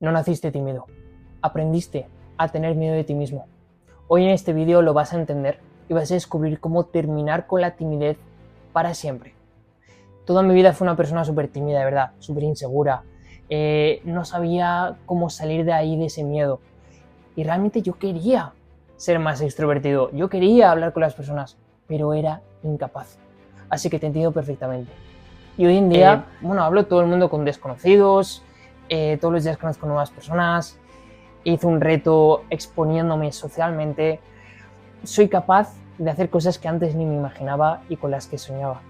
No naciste tímido, aprendiste a tener miedo de ti mismo. Hoy en este vídeo lo vas a entender y vas a descubrir cómo terminar con la timidez para siempre. Toda mi vida fui una persona súper tímida, de verdad, súper insegura. No sabía cómo salir de ahí, de ese miedo. Y realmente yo quería ser más extrovertido, yo quería hablar con las personas, pero era incapaz. Así que te entiendo perfectamente. Y hoy en día, hablo todo el mundo con desconocidos, todos los días conozco nuevas personas, hice un reto exponiéndome socialmente, soy capaz de hacer cosas que antes ni me imaginaba y con las que soñaba.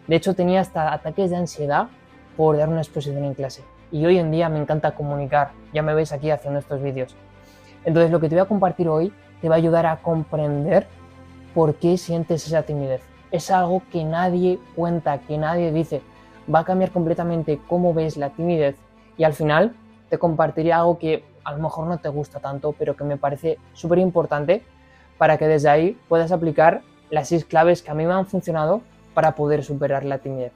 De hecho, tenía hasta ataques de ansiedad por dar una exposición en clase. Y hoy en día me encanta comunicar, ya me veis aquí haciendo estos vídeos. Entonces lo que te voy a compartir hoy te va a ayudar a comprender por qué sientes esa timidez. Es algo que nadie cuenta, que nadie dice. Va a cambiar completamente cómo ves la timidez y al final te compartiré algo que a lo mejor no te gusta tanto, pero que me parece súper importante para que desde ahí puedas aplicar las 6 claves que a mí me han funcionado para poder superar la timidez.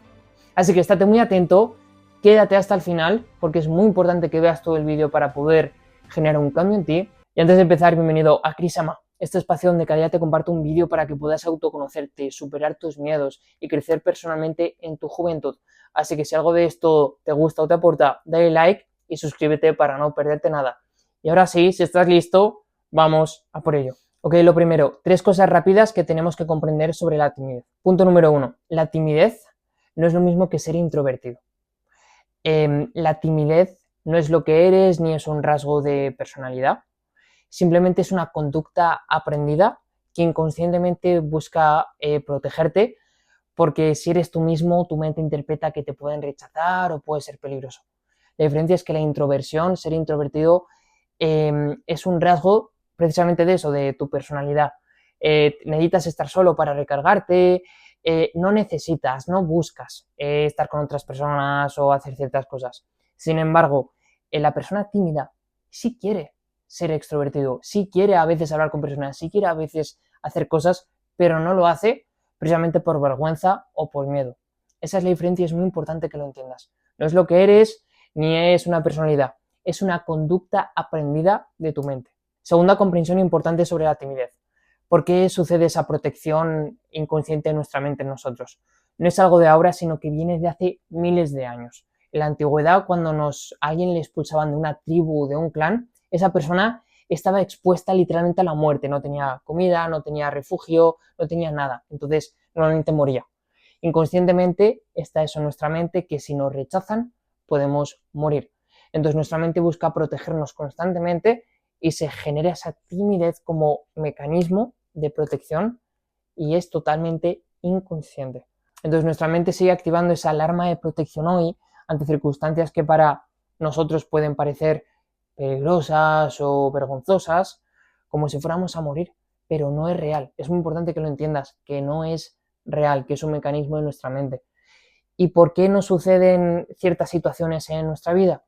Así que estate muy atento, quédate hasta el final porque es muy importante que veas todo el vídeo para poder generar un cambio en ti. Y antes de empezar, bienvenido a Crisama, este espacio donde cada día te comparto un vídeo para que puedas autoconocerte, superar tus miedos y crecer personalmente en tu juventud. Así que si algo de esto te gusta o te aporta, dale like y suscríbete para no perderte nada. Y ahora sí, si estás listo, vamos a por ello. Ok, lo primero, 3 cosas rápidas que tenemos que comprender sobre la timidez. Punto número 1, la timidez no es lo mismo que ser introvertido. La timidez no es lo que eres ni es un rasgo de personalidad. Simplemente es una conducta aprendida que inconscientemente busca protegerte, porque si eres tú mismo, tu mente interpreta que te pueden rechazar o puede ser peligroso. La diferencia es que la introversión, ser introvertido, es un rasgo precisamente de eso, de tu personalidad. Necesitas estar solo para recargarte, no necesitas, no buscas estar con otras personas o hacer ciertas cosas. Sin embargo, la persona tímida sí quiere ser extrovertido, sí quiere a veces hablar con personas, sí quiere a veces hacer cosas, pero no lo hace precisamente por vergüenza o por miedo. Esa es la diferencia y es muy importante que lo entiendas. No es lo que eres ni es una personalidad, es una conducta aprendida de tu mente. Segunda comprensión importante sobre la timidez. ¿Por qué sucede esa protección inconsciente en nuestra mente en nosotros? No es algo de ahora, sino que viene de hace miles de años. En la antigüedad, cuando alguien le expulsaban de una tribu, de un clan, esa persona estaba expuesta literalmente a la muerte, no tenía comida, no tenía refugio, no tenía nada, entonces normalmente moría. Inconscientemente está eso en nuestra mente, que si nos rechazan podemos morir. Entonces nuestra mente busca protegernos constantemente y se genera esa timidez como mecanismo de protección y es totalmente inconsciente. Entonces nuestra mente sigue activando esa alarma de protección hoy ante circunstancias que para nosotros pueden parecer peligrosas o vergonzosas, como si fuéramos a morir, pero no es real. Es muy importante que lo entiendas, que no es real, que es un mecanismo de nuestra mente. ¿Y por qué no suceden ciertas situaciones en nuestra vida?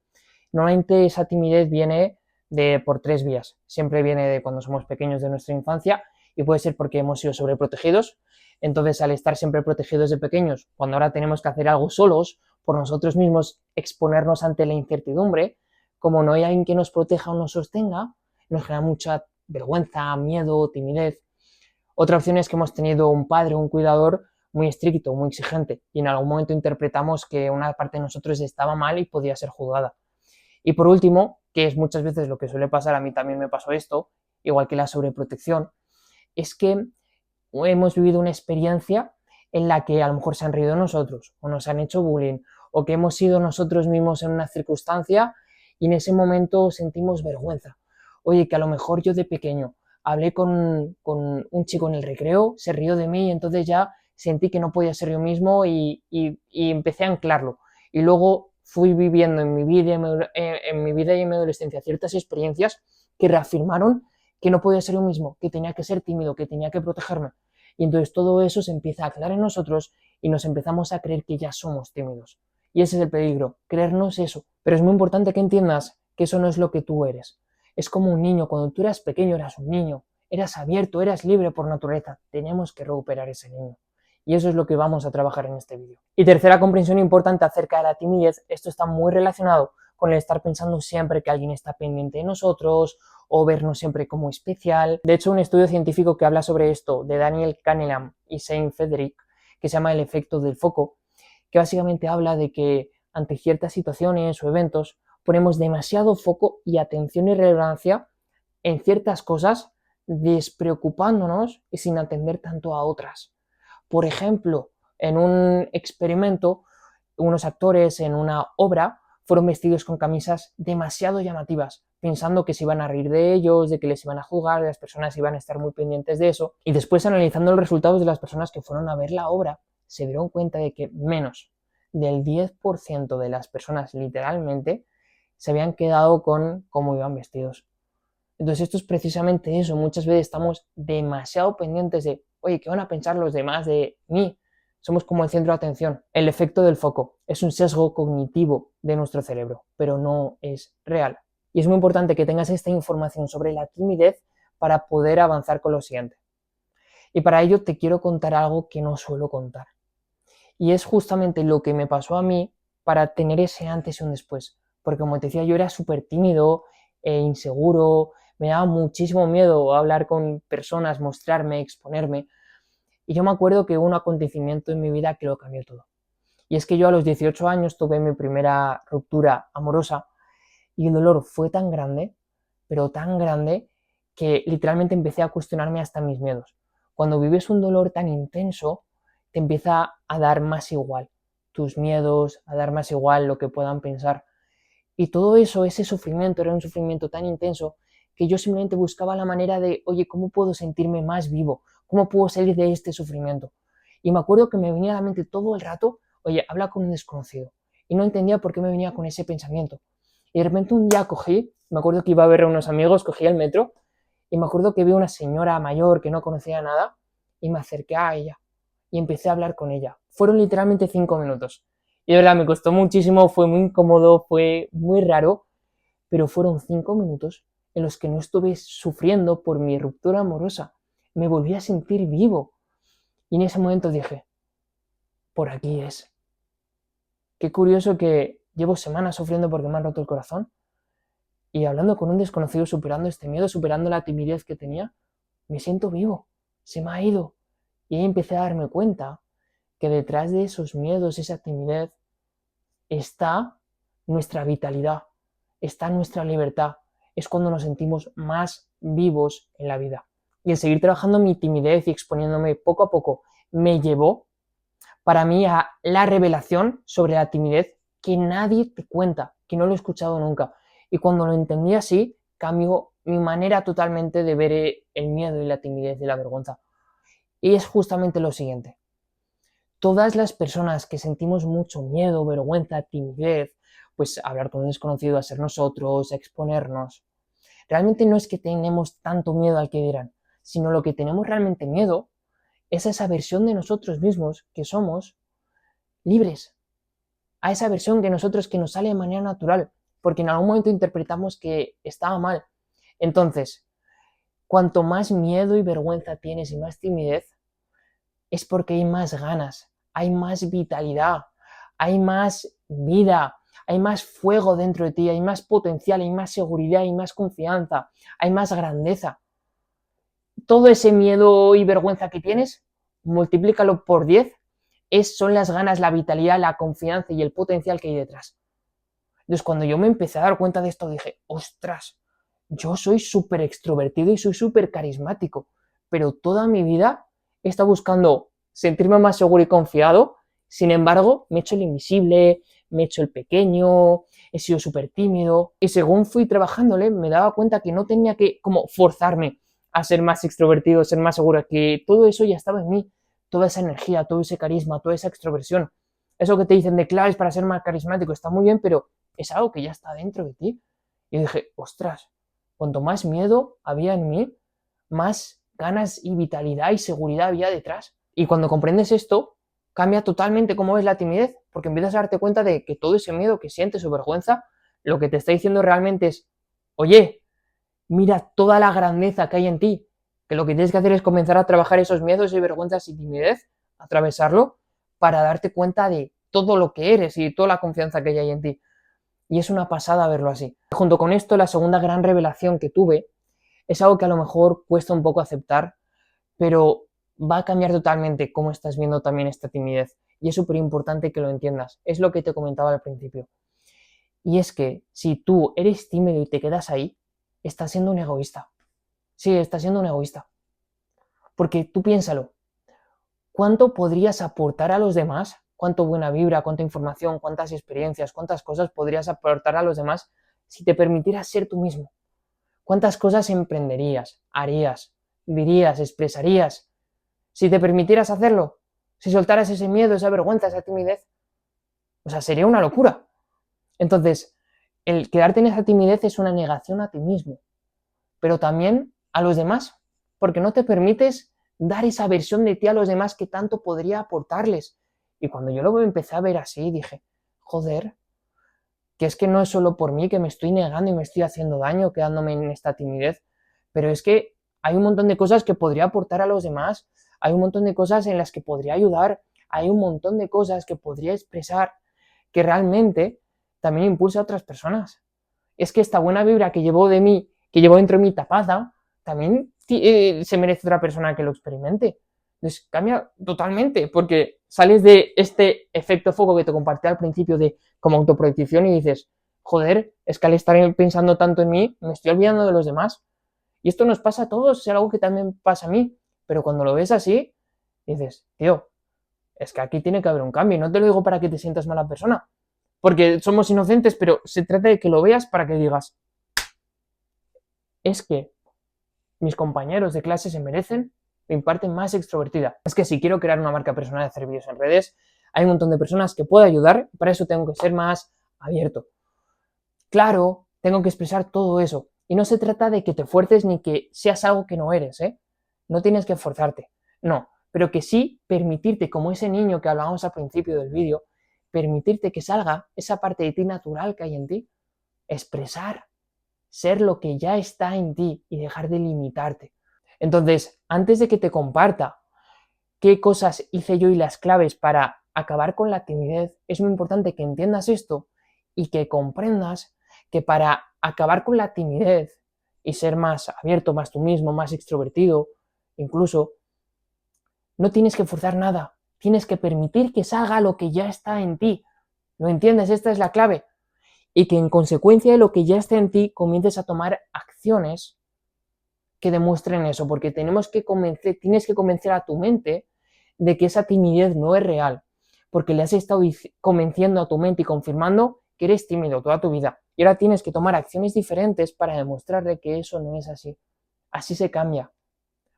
Normalmente esa timidez viene por 3 vías. Siempre viene de cuando somos pequeños, de nuestra infancia, y puede ser porque hemos sido sobreprotegidos. Entonces, al estar siempre protegidos de pequeños, cuando ahora tenemos que hacer algo solos, por nosotros mismos, exponernos ante la incertidumbre, como no hay alguien que nos proteja o nos sostenga, nos genera mucha vergüenza, miedo, timidez. Otra opción es que hemos tenido un padre, un cuidador muy estricto, muy exigente, y en algún momento interpretamos que una parte de nosotros estaba mal y podía ser juzgada. Y por último, que es muchas veces lo que suele pasar, a mí también me pasó esto, igual que la sobreprotección, es que hemos vivido una experiencia en la que a lo mejor se han reído de nosotros, o nos han hecho bullying, o que hemos sido nosotros mismos en una circunstancia y en ese momento sentimos vergüenza. Oye, que a lo mejor yo de pequeño hablé con un chico en el recreo, se rió de mí y entonces ya sentí que no podía ser yo mismo y empecé a anclarlo. Y luego fui viviendo en mi vida y en mi adolescencia ciertas experiencias que reafirmaron que no podía ser yo mismo, que tenía que ser tímido, que tenía que protegerme. Y entonces todo eso se empieza a aclarar en nosotros y nos empezamos a creer que ya somos tímidos. Y ese es el peligro, creernos eso. Pero es muy importante que entiendas que eso no es lo que tú eres. Es como un niño, cuando tú eras pequeño eras un niño, eras abierto, eras libre por naturaleza. Tenemos que recuperar ese niño. Y eso es lo que vamos a trabajar en este vídeo. Y tercera comprensión importante acerca de la timidez, esto está muy relacionado con el estar pensando siempre que alguien está pendiente de nosotros o vernos siempre como especial. De hecho, un estudio científico que habla sobre esto, de Daniel Kahneman y Saint Frederick, que se llama el efecto del foco, que básicamente habla de que ante ciertas situaciones o eventos ponemos demasiado foco y atención y relevancia en ciertas cosas, despreocupándonos y sin atender tanto a otras. Por ejemplo, en un experimento, unos actores en una obra fueron vestidos con camisas demasiado llamativas, pensando que se iban a reír de ellos, de que les iban a jugar, las personas iban a estar muy pendientes de eso. Y después, analizando los resultados de las personas que fueron a ver la obra, se dieron cuenta de que menos del 10% de las personas literalmente se habían quedado con cómo iban vestidos. Entonces esto es precisamente eso, muchas veces estamos demasiado pendientes de, oye, ¿qué van a pensar los demás de mí? Somos como el centro de atención. El efecto del foco es un sesgo cognitivo de nuestro cerebro, pero no es real. Y es muy importante que tengas esta información sobre la timidez para poder avanzar con lo siguiente. Y para ello te quiero contar algo que no suelo contar. Y es justamente lo que me pasó a mí para tener ese antes y un después. Porque como te decía, yo era súper tímido e inseguro, me daba muchísimo miedo hablar con personas, mostrarme, exponerme. Y yo me acuerdo que hubo un acontecimiento en mi vida que lo cambió todo. Y es que yo a los 18 años tuve mi primera ruptura amorosa y el dolor fue tan grande, pero tan grande, que literalmente empecé a cuestionarme hasta mis miedos. Cuando vives un dolor tan intenso, te empieza a dar más igual tus miedos, a dar más igual lo que puedan pensar. Y todo eso, ese sufrimiento, era un sufrimiento tan intenso que yo simplemente buscaba la manera de, oye, ¿cómo puedo sentirme más vivo? ¿Cómo puedo salir de este sufrimiento? Y me acuerdo que me venía a la mente todo el rato, oye, habla con un desconocido. Y no entendía por qué me venía con ese pensamiento. Y de repente un día cogí, me acuerdo que iba a ver a unos amigos, cogí el metro, y me acuerdo que vi a una señora mayor que no conocía nada, y me acerqué a ella, y empecé a hablar con ella. Fueron literalmente 5 minutos. Y de verdad me costó muchísimo, fue muy incómodo, fue muy raro, pero fueron 5 minutos en los que no estuve sufriendo por mi ruptura amorosa. Me volví a sentir vivo. Y en ese momento dije, por aquí es. Qué curioso que llevo semanas sufriendo porque me han roto el corazón y hablando con un desconocido, superando este miedo, superando la timidez que tenía, me siento vivo. Se me ha ido. Y ahí empecé a darme cuenta que detrás de esos miedos, esa timidez, está nuestra vitalidad, está nuestra libertad. Es cuando nos sentimos más vivos en la vida. Y el seguir trabajando mi timidez y exponiéndome poco a poco me llevó para mí a la revelación sobre la timidez que nadie te cuenta, que no lo he escuchado nunca. Y cuando lo entendí así, cambió mi manera totalmente de ver el miedo y la timidez y la vergüenza. Y es justamente lo siguiente. Todas las personas que sentimos mucho miedo, vergüenza, timidez, pues hablar con un desconocido, a ser nosotros, a exponernos, realmente no es que tenemos tanto miedo al que dirán, sino lo que tenemos realmente miedo es a esa versión de nosotros mismos que somos libres, a esa versión que nosotros que nos sale de manera natural, porque en algún momento interpretamos que estaba mal. Entonces, cuanto más miedo y vergüenza tienes y más timidez, es porque hay más ganas, hay más vitalidad, hay más vida, hay más fuego dentro de ti, hay más potencial, hay más seguridad, hay más confianza, hay más grandeza. Todo ese miedo y vergüenza que tienes, multiplícalo por 10, son las ganas, la vitalidad, la confianza y el potencial que hay detrás. Entonces, cuando yo me empecé a dar cuenta de esto, dije, ostras, yo soy súper extrovertido y soy súper carismático, pero toda mi vida he estado buscando sentirme más seguro y confiado. Sin embargo, me he hecho el invisible, me he hecho el pequeño, he sido súper tímido, y según fui trabajándole me daba cuenta que no tenía que como forzarme a ser más extrovertido, ser más seguro, que todo eso ya estaba en mí, toda esa energía, todo ese carisma, toda esa extroversión. Eso que te dicen de claves para ser más carismático está muy bien, pero es algo que ya está dentro de ti. Y dije, ostras, cuanto más miedo había en mí, más ganas y vitalidad y seguridad había detrás. Y cuando comprendes esto, cambia totalmente cómo ves la timidez, porque empiezas a darte cuenta de que todo ese miedo que sientes o vergüenza, lo que te está diciendo realmente es, oye, mira toda la grandeza que hay en ti, que lo que tienes que hacer es comenzar a trabajar esos miedos y vergüenzas y timidez, atravesarlo, para darte cuenta de todo lo que eres y toda la confianza que hay en ti. Y es una pasada verlo así. Junto con esto, la segunda gran revelación que tuve es algo que a lo mejor cuesta un poco aceptar, pero va a cambiar totalmente cómo estás viendo también esta timidez. Y es súper importante que lo entiendas. Es lo que te comentaba al principio. Y es que si tú eres tímido y te quedas ahí, estás siendo un egoísta. Sí, estás siendo un egoísta. Porque tú piénsalo, ¿cuánto podrías aportar a los demás? ¿Cuánto buena vibra, cuánta información, cuántas experiencias, cuántas cosas podrías aportar a los demás si te permitieras ser tú mismo? ¿Cuántas cosas emprenderías, harías, dirías, expresarías si te permitieras hacerlo? Si soltaras ese miedo, esa vergüenza, esa timidez. O sea, sería una locura. Entonces, el quedarte en esa timidez es una negación a ti mismo, pero también a los demás, porque no te permites dar esa versión de ti a los demás que tanto podría aportarles. Y cuando yo lo empecé a ver así, dije, joder, que es que no es solo por mí que me estoy negando y me estoy haciendo daño quedándome en esta timidez, pero es que hay un montón de cosas que podría aportar a los demás, hay un montón de cosas en las que podría ayudar, hay un montón de cosas que podría expresar que realmente también impulsa a otras personas. Es que esta buena vibra que llevo de mí, que llevo dentro de mi tapada, también se merece otra persona que lo experimente. Entonces cambia totalmente, porque sales de este efecto foco que te compartí al principio de como autoproyección y dices, joder, es que al estar pensando tanto en mí, me estoy olvidando de los demás. Y esto nos pasa a todos, es algo que también pasa a mí, pero cuando lo ves así, dices, tío, es que aquí tiene que haber un cambio, y no te lo digo para que te sientas mala persona, porque somos inocentes, pero se trata de que lo veas para que digas, es que mis compañeros de clase se merecen mi parte más extrovertida. Es que si quiero crear una marca personal de hacer vídeos en redes, hay un montón de personas que puedo ayudar, para eso tengo que ser más abierto. Claro, tengo que expresar todo eso. Y no se trata de que te fuerces ni que seas algo que no eres, ¿eh? No tienes que forzarte, no, pero que sí permitirte, como ese niño que hablábamos al principio del vídeo, permitirte que salga esa parte de ti natural que hay en ti, expresar, ser lo que ya está en ti y dejar de limitarte. Entonces, antes de que te comparta qué cosas hice yo y las claves para acabar con la timidez, es muy importante que entiendas esto y que comprendas que para acabar con la timidez y ser más abierto, más tú mismo, más extrovertido, incluso, no tienes que forzar nada, tienes que permitir que salga lo que ya está en ti. ¿Lo entiendes? Esta es la clave. Y que en consecuencia de lo que ya está en ti comiences a tomar acciones que demuestren eso, porque tienes que convencer a tu mente de que esa timidez no es real, porque le has estado convenciendo a tu mente y confirmando que eres tímido toda tu vida. Y ahora tienes que tomar acciones diferentes para demostrarle que eso no es así. Así se cambia.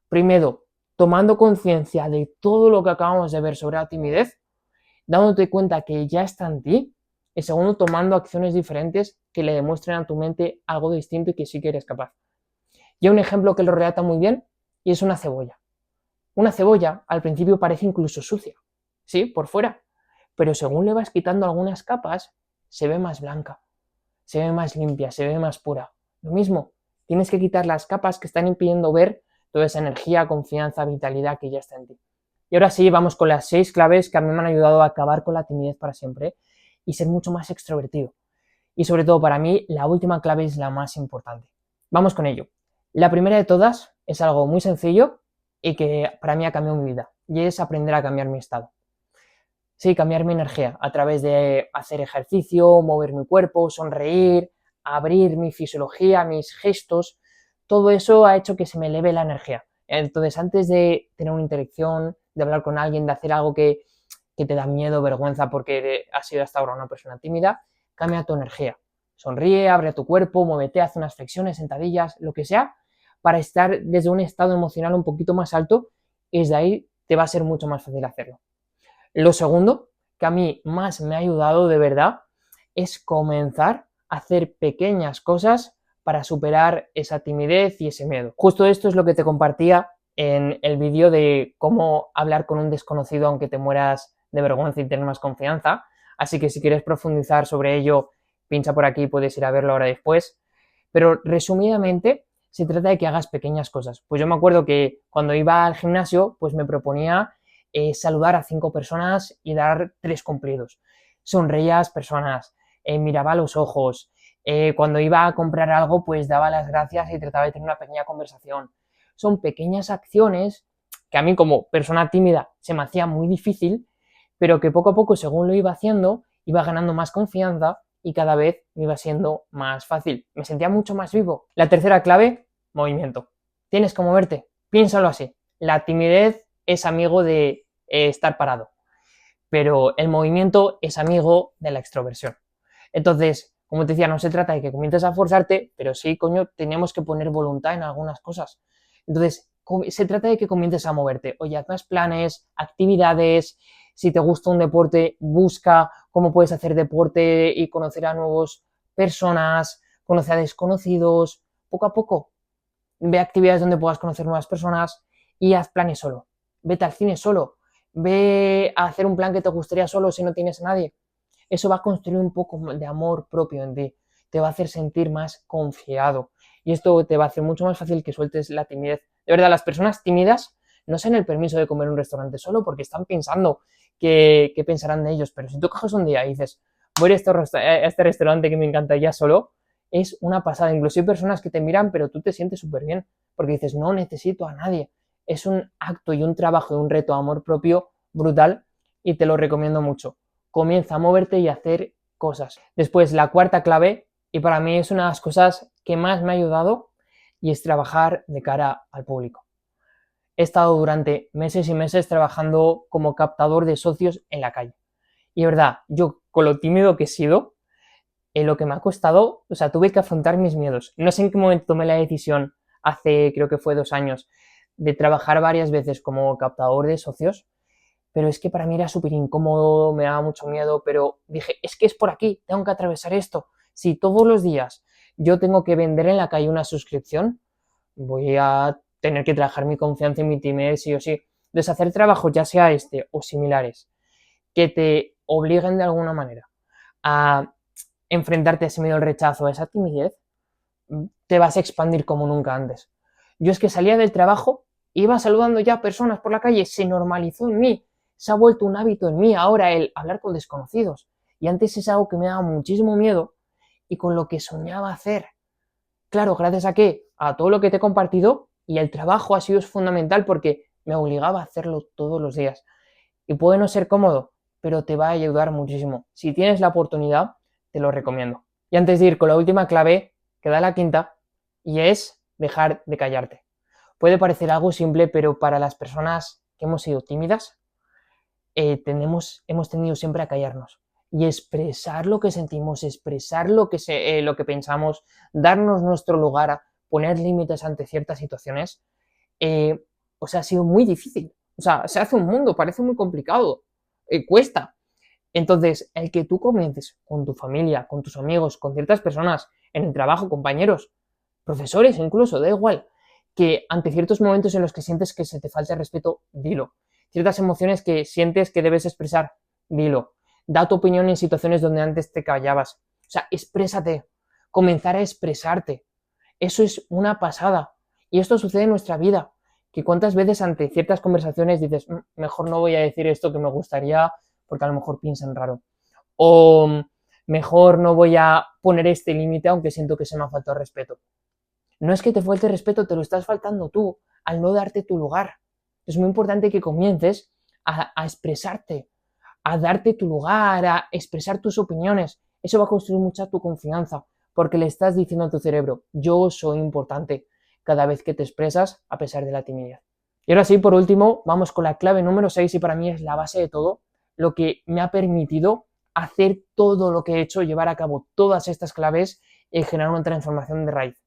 Primero, tomando conciencia de todo lo que acabamos de ver sobre la timidez, dándote cuenta que ya está en ti, y segundo, tomando acciones diferentes que le demuestren a tu mente algo distinto y que sí que eres capaz. Y hay un ejemplo que lo relata muy bien y es una cebolla. Una cebolla al principio parece incluso sucia, ¿sí? Por fuera, pero según le vas quitando algunas capas, se ve más blanca, se ve más limpia, se ve más pura. Lo mismo, tienes que quitar las capas que están impidiendo ver toda esa energía, confianza, vitalidad que ya está en ti. Y ahora sí, vamos con las 6 claves que a mí me han ayudado a acabar con la timidez para siempre y ser mucho más extrovertido. Y sobre todo para mí, la última clave es la más importante. Vamos con ello. La primera de todas es algo muy sencillo y que para mí ha cambiado mi vida, y es aprender a cambiar mi estado. Sí, cambiar mi energía a través de hacer ejercicio, mover mi cuerpo, sonreír, abrir mi fisiología, mis gestos. Todo eso ha hecho que se me eleve la energía. Entonces, antes de tener una interacción, de hablar con alguien, de hacer algo que te da miedo, vergüenza porque has sido hasta ahora una persona tímida, cambia tu energía. Sonríe, abre tu cuerpo, muévete, haz unas flexiones, sentadillas, lo que sea, para estar desde un estado emocional un poquito más alto y desde ahí te va a ser mucho más fácil hacerlo. Lo segundo, que a mí más me ha ayudado de verdad, es comenzar a hacer pequeñas cosas para superar esa timidez y ese miedo. Justo esto es lo que te compartía en el vídeo de cómo hablar con un desconocido aunque te mueras de vergüenza y tener más confianza. Así que si quieres profundizar sobre ello, pincha por aquí, puedes ir a verlo ahora después. Pero resumidamente, se trata de que hagas pequeñas cosas. Pues yo me acuerdo que cuando iba al gimnasio, pues me proponía saludar a 5 personas y dar 3 cumplidos. Sonreías personas, miraba a los ojos, cuando iba a comprar algo, pues daba las gracias y trataba de tener una pequeña conversación. Son pequeñas acciones que a mí como persona tímida se me hacía muy difícil, pero que poco a poco, según lo iba haciendo, iba ganando más confianza y cada vez me iba siendo más fácil. Me sentía mucho más vivo. La tercera clave, movimiento. Tienes que moverte. Piénsalo así. La timidez es amigo de estar parado, pero el movimiento es amigo de la extroversión. Entonces, como te decía, no se trata de que comiences a forzarte, pero sí, coño, tenemos que poner voluntad en algunas cosas. Entonces, se trata de que comiences a moverte. Oye, haz más planes, actividades. Si te gusta un deporte, busca cómo puedes hacer deporte y conocer a nuevas personas, conocer a desconocidos. Poco a poco, ve a actividades donde puedas conocer nuevas personas y haz planes solo. Vete al cine solo. Ve a hacer un plan que te gustaría solo si no tienes a nadie. Eso va a construir un poco de amor propio en ti. Te va a hacer sentir más confiado. Y esto te va a hacer mucho más fácil que sueltes la timidez. De verdad, las personas tímidas no se dan el permiso de comer en un restaurante solo porque están pensando qué pensarán de ellos. Pero si tú coges un día y dices, voy a este restaurante que me encantaría solo, es una pasada. Incluso hay personas que te miran, pero tú te sientes súper bien porque dices, no necesito a nadie. Es un acto y un trabajo y un reto de amor propio brutal y te lo recomiendo mucho. Comienza a moverte y a hacer cosas. Después, la cuarta clave, y para mí es una de las cosas que más me ha ayudado, y es trabajar de cara al público. He estado durante meses y meses trabajando como captador de socios en la calle. Y de verdad, yo con lo tímido que he sido, en lo que me ha costado, o sea, tuve que afrontar mis miedos. No sé en qué momento tomé la decisión, hace creo que fue 2 años, de trabajar varias veces como captador de socios, pero es que para mí era súper incómodo, me daba mucho miedo, pero dije, es que es por aquí, tengo que atravesar esto. Si todos los días yo tengo que vender en la calle una suscripción, voy a tener que trabajar mi confianza y mi timidez sí o sí. Deshacer trabajos, ya sea este o similares, que te obliguen de alguna manera a enfrentarte a ese miedo al rechazo, a esa timidez, te vas a expandir como nunca antes. Yo es que salía del trabajo, iba saludando ya a personas por la calle, se normalizó en mí, se ha vuelto un hábito en mí ahora el hablar con desconocidos. Y antes es algo que me daba muchísimo miedo y con lo que soñaba hacer. Claro, gracias a qué? A todo lo que te he compartido y el trabajo ha sido fundamental porque me obligaba a hacerlo todos los días. Y puede no ser cómodo, pero te va a ayudar muchísimo. Si tienes la oportunidad, te lo recomiendo. Y antes de ir con la última clave, queda la quinta, y es dejar de callarte. Puede parecer algo simple, pero para las personas que hemos sido tímidas, hemos tendido siempre a callarnos y expresar lo que sentimos, expresar lo que pensamos, darnos nuestro lugar, a poner límites ante ciertas situaciones, o sea, ha sido muy difícil. O sea, se hace un mundo, parece muy complicado, cuesta. Entonces, el que tú comiences con tu familia, con tus amigos, con ciertas personas, en el trabajo, compañeros, profesores incluso, da igual, que ante ciertos momentos en los que sientes que se te falta el respeto, dilo. Ciertas emociones que sientes que debes expresar, dilo. Da tu opinión en situaciones donde antes te callabas. O sea, exprésate. Comenzar a expresarte. Eso es una pasada. Y esto sucede en nuestra vida. Que cuántas veces ante ciertas conversaciones dices, mejor no voy a decir esto que me gustaría porque a lo mejor piensan raro. O mejor no voy a poner este límite aunque siento que se me ha faltado respeto. No es que te falte respeto, te lo estás faltando tú al no darte tu lugar. Es muy importante que comiences a expresarte, a darte tu lugar, a expresar tus opiniones. Eso va a construir mucha tu confianza, porque le estás diciendo a tu cerebro, yo soy importante, cada vez que te expresas a pesar de la timidez. Y ahora sí, por último, vamos con la clave número 6 y para mí es la base de todo, lo que me ha permitido hacer todo lo que he hecho, llevar a cabo todas estas claves y generar una transformación de raíz.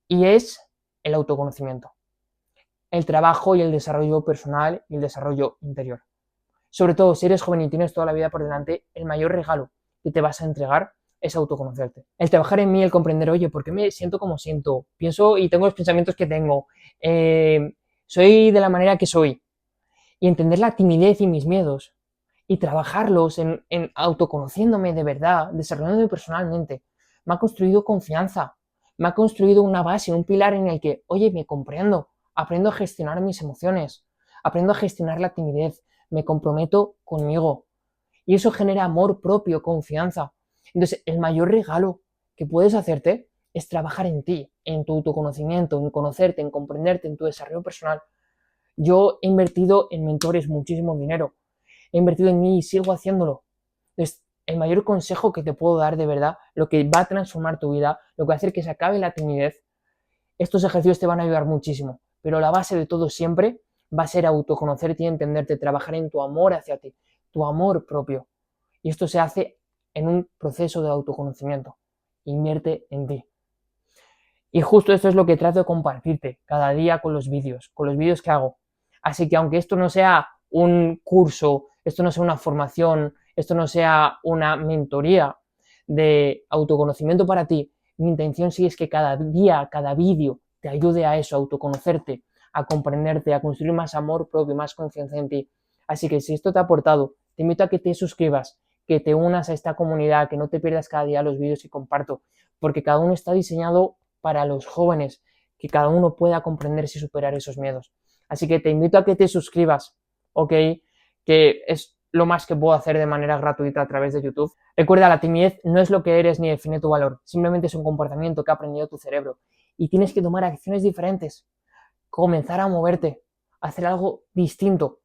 Y es el autoconocimiento, el trabajo y el desarrollo personal y el desarrollo interior. Sobre todo si eres joven y tienes toda la vida por delante, el mayor regalo que te vas a entregar es autoconocerte. El trabajar en mí, el comprender, oye, ¿por qué me siento como siento? Pienso y tengo los pensamientos que tengo. Soy de la manera que soy. Y entender la timidez y mis miedos. Y trabajarlos en autoconociéndome de verdad, desarrollándome personalmente. Me ha construido confianza. Me ha construido una base, un pilar en el que, oye, me comprendo. Aprendo a gestionar mis emociones. Aprendo a gestionar la timidez. Me comprometo conmigo. Y eso genera amor propio, confianza. Entonces, el mayor regalo que puedes hacerte es trabajar en ti, en tu autoconocimiento, en conocerte, en comprenderte, en tu desarrollo personal. Yo he invertido en mentores muchísimo dinero, he invertido en mí y sigo haciéndolo. Entonces, el mayor consejo que te puedo dar de verdad, lo que va a transformar tu vida, lo que va a hacer que se acabe la timidez, estos ejercicios te van a ayudar muchísimo, pero la base de todo siempre va a ser autoconocerte y entenderte, trabajar en tu amor hacia ti, tu amor propio. Y esto se hace en un proceso de autoconocimiento. Invierte en ti. Y justo esto es lo que trato de compartirte cada día con los vídeos que hago. Así que aunque esto no sea un curso, esto no sea una formación, esto no sea una mentoría de autoconocimiento para ti, mi intención sí es que cada día, cada vídeo te ayude a eso, a autoconocerte, a comprenderte, a construir más amor propio, más confianza en ti. Así que si esto te ha aportado, te invito a que te suscribas, que te unas a esta comunidad, que no te pierdas cada día los vídeos que comparto, porque cada uno está diseñado para los jóvenes, que cada uno pueda comprenderse y superar esos miedos. Así que te invito a que te suscribas, ¿ok? Que es lo más que puedo hacer de manera gratuita a través de YouTube. Recuerda, la timidez no es lo que eres ni define tu valor, simplemente es un comportamiento que ha aprendido tu cerebro y tienes que tomar acciones diferentes, comenzar a moverte, hacer algo distinto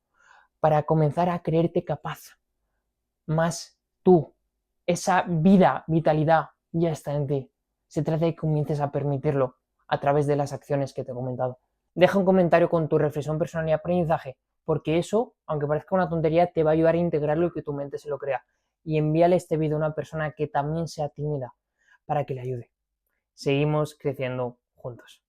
para comenzar a creerte capaz. Más tú, esa vida, vitalidad ya está en ti. Se trata de que comiences a permitirlo a través de las acciones que te he comentado. Deja un comentario con tu reflexión personal y aprendizaje, porque eso, aunque parezca una tontería, te va a ayudar a integrarlo y que tu mente se lo crea. Y envíale este vídeo a una persona que también sea tímida para que le ayude. Seguimos creciendo juntos.